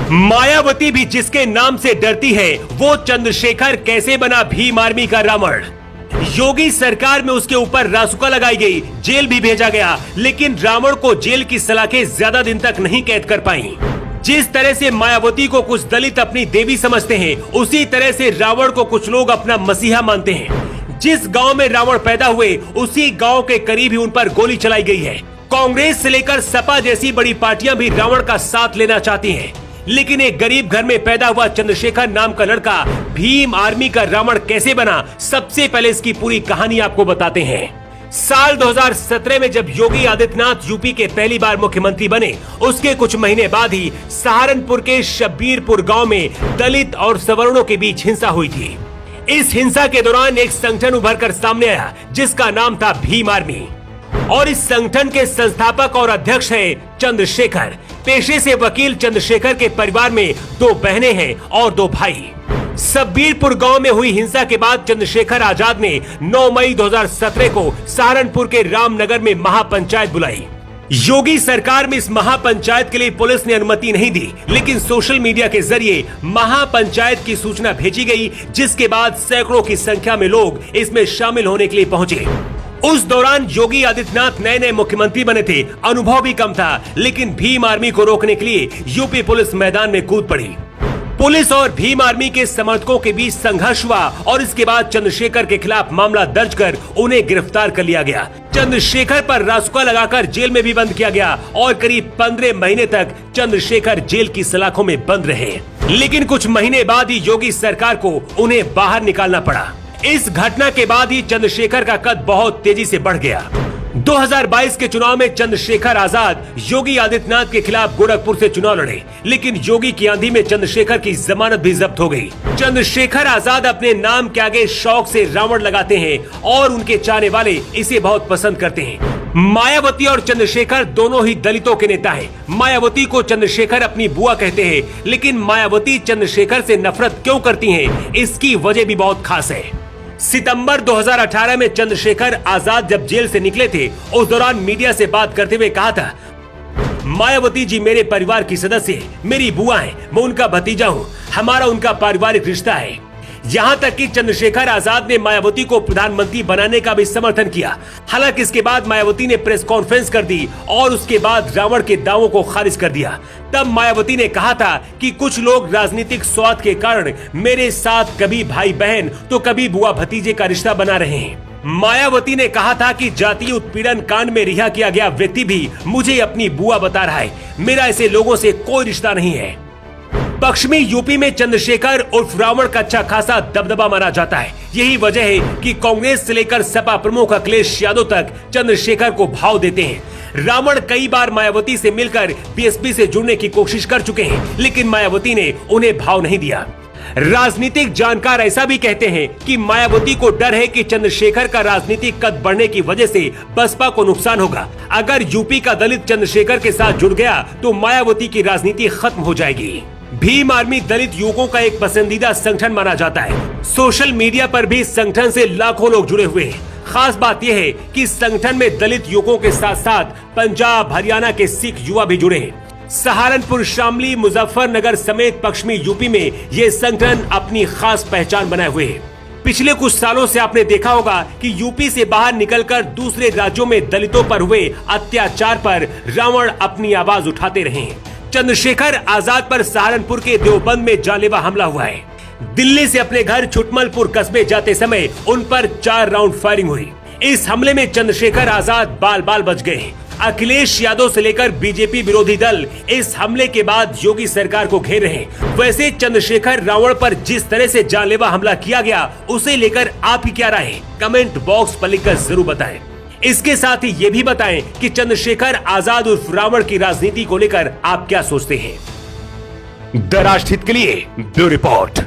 मायावती भी जिसके नाम से डरती है, वो चंद्रशेखर कैसे बना भीम आर्मी का रावण। योगी सरकार में उसके ऊपर रासुका लगाई गई, जेल भी भेजा गया, लेकिन रावण को जेल की सलाखें ज्यादा दिन तक नहीं कैद कर पाई। जिस तरह से मायावती को कुछ दलित अपनी देवी समझते हैं, उसी तरह से रावण को कुछ लोग अपना मसीहा मानते हैं। जिस गांव में रावण पैदा हुए, उसी गांव के करीब ही उन पर गोली चलाई गई है। कांग्रेस से लेकर सपा जैसी बड़ी पार्टियां भी रावण का साथ लेना चाहती हैं, लेकिन एक गरीब घर में पैदा हुआ चंद्रशेखर नाम का लड़का भीम आर्मी का रावण कैसे बना, सबसे पहले इसकी पूरी कहानी आपको बताते हैं। साल 2017 में जब योगी आदित्यनाथ यूपी के पहली बार मुख्यमंत्री बने, उसके कुछ महीने बाद ही सहारनपुर के शब्बीरपुर गांव में दलित और सवर्णों के बीच हिंसा हुई थी। इस हिंसा के दौरान एक संगठन उभर कर सामने आया, जिसका नाम था भीम आर्मी, और इस संगठन के संस्थापक और अध्यक्ष है चंद्रशेखर। पेशे से वकील चंद्रशेखर के परिवार में 2 बहनें हैं और 2 भाई। शब्बीरपुर गांव में हुई हिंसा के बाद चंद्रशेखर आजाद ने 9 मई 2017 को सहारनपुर के रामनगर में महापंचायत बुलाई। योगी सरकार में इस महापंचायत के लिए पुलिस ने अनुमति नहीं दी, लेकिन सोशल मीडिया के जरिए महापंचायत की सूचना भेजी गई, जिसके बाद सैकड़ों की संख्या में लोग इसमें शामिल होने के लिए पहुंचे। उस दौरान योगी आदित्यनाथ नए मुख्यमंत्री बने थे, अनुभव भी कम था, लेकिन भीम आर्मी को रोकने के लिए यूपी पुलिस मैदान में कूद पड़ी। पुलिस और भीम आर्मी के समर्थकों के बीच संघर्ष हुआ और इसके बाद चंद्रशेखर के खिलाफ मामला दर्ज कर उन्हें गिरफ्तार कर लिया गया। चंद्रशेखर पर रासुका लगाकर जेल में भी बंद किया गया और करीब 15 महीने तक चंद्रशेखर जेल की सलाखों में बंद रहे। लेकिन कुछ महीने बाद ही योगी सरकार को उन्हें बाहर निकालना पड़ा। इस घटना के बाद ही चंद्रशेखर का कद बहुत तेजी से बढ़ गया। 2022 के चुनाव में चंद्रशेखर आजाद योगी आदित्यनाथ के खिलाफ गोरखपुर से चुनाव लड़े, लेकिन योगी की आंधी में चंद्रशेखर की जमानत भी जब्त हो गई। चंद्रशेखर आजाद अपने नाम के आगे शौक से रावण लगाते हैं और उनके चाहने वाले इसे बहुत पसंद करते हैं। मायावती और चंद्रशेखर दोनों ही दलितों के नेता हैं। मायावती को चंद्रशेखर अपनी बुआ कहते हैं, लेकिन मायावती चंद्रशेखर से नफरत क्यों करती हैं, इसकी वजह भी बहुत खास है। सितंबर 2018 में चंद्रशेखर आजाद जब जेल से निकले थे, उस दौरान मीडिया से बात करते हुए कहा था, मायावती जी मेरे परिवार की सदस्य है, मेरी बुआ है, मैं उनका भतीजा हूँ, हमारा उनका पारिवारिक रिश्ता है। यहाँ तक कि चंद्रशेखर आजाद ने मायावती को प्रधानमंत्री बनाने का भी समर्थन किया। हालांकि इसके बाद मायावती ने प्रेस कॉन्फ्रेंस कर दी और उसके बाद रावण के दावों को खारिज कर दिया। तब मायावती ने कहा था कि कुछ लोग राजनीतिक स्वार्थ के कारण मेरे साथ कभी भाई बहन तो कभी बुआ भतीजे का रिश्ता बना रहे हैं। मायावती ने कहा था कि जातीय उत्पीड़न कांड में रिहा किया गया व्यक्ति भी मुझे अपनी बुआ बता रहा है, मेरा ऐसे लोगों से कोई रिश्ता नहीं है। पश्चिमी यूपी में चंद्रशेखर उर्फ रावण का अच्छा खासा दबदबा माना जाता है। यही वजह है कि कांग्रेस से लेकर सपा प्रमुख अखिलेश यादव तक चंद्रशेखर को भाव देते हैं। रावण कई बार मायावती से मिलकर बीएसपी से जुड़ने की कोशिश कर चुके हैं, लेकिन मायावती ने उन्हें भाव नहीं दिया। राजनीतिक जानकार ऐसा भी कहते हैं कि मायावती को डर है कि चंद्रशेखर का राजनीतिक कद बढ़ने की वजह से बसपा को नुकसान होगा। अगर यूपी का दलित चंद्रशेखर के साथ जुड़ गया तो मायावती की राजनीति खत्म हो जाएगी। भीम आर्मी दलित युवकों का एक पसंदीदा संगठन माना जाता है। सोशल मीडिया पर भी इस संगठन से लाखों लोग जुड़े हुए हैं। खास बात यह है कि इस संगठन में दलित युवकों के साथ साथ पंजाब हरियाणा के सिख युवा भी जुड़े हैं। सहारनपुर, शामली, मुजफ्फरनगर समेत पश्चिमी यूपी में ये संगठन अपनी खास पहचान बनाए हुए है। पिछले कुछ सालों से आपने देखा होगा कि यूपी से बाहर निकलकर दूसरे राज्यों में दलितों पर हुए अत्याचार पर रावण अपनी आवाज उठाते रहे हैं। चंद्रशेखर आजाद पर सहारनपुर के देवबंद में जानलेवा हमला हुआ है। दिल्ली से अपने घर छुटमलपुर कस्बे जाते समय उन पर 4 राउंड फायरिंग हुई। इस हमले में चंद्रशेखर आजाद बाल बाल बच गए। अखिलेश यादव से लेकर बीजेपी विरोधी दल इस हमले के बाद योगी सरकार को घेर रहे हैं। वैसे चंद्रशेखर रावण पर जिस तरह से जानलेवा हमला किया गया, उसे लेकर आपकी क्या राय है, कमेंट बॉक्स पर लिखकर जरूर बताएं। इसके साथ ही ये भी बताएं कि चंद्रशेखर आजाद उर्फ रावण की राजनीति को लेकर आप क्या सोचते हैं। द राष्ट्रहित के लिए ब्यूरो रिपोर्ट।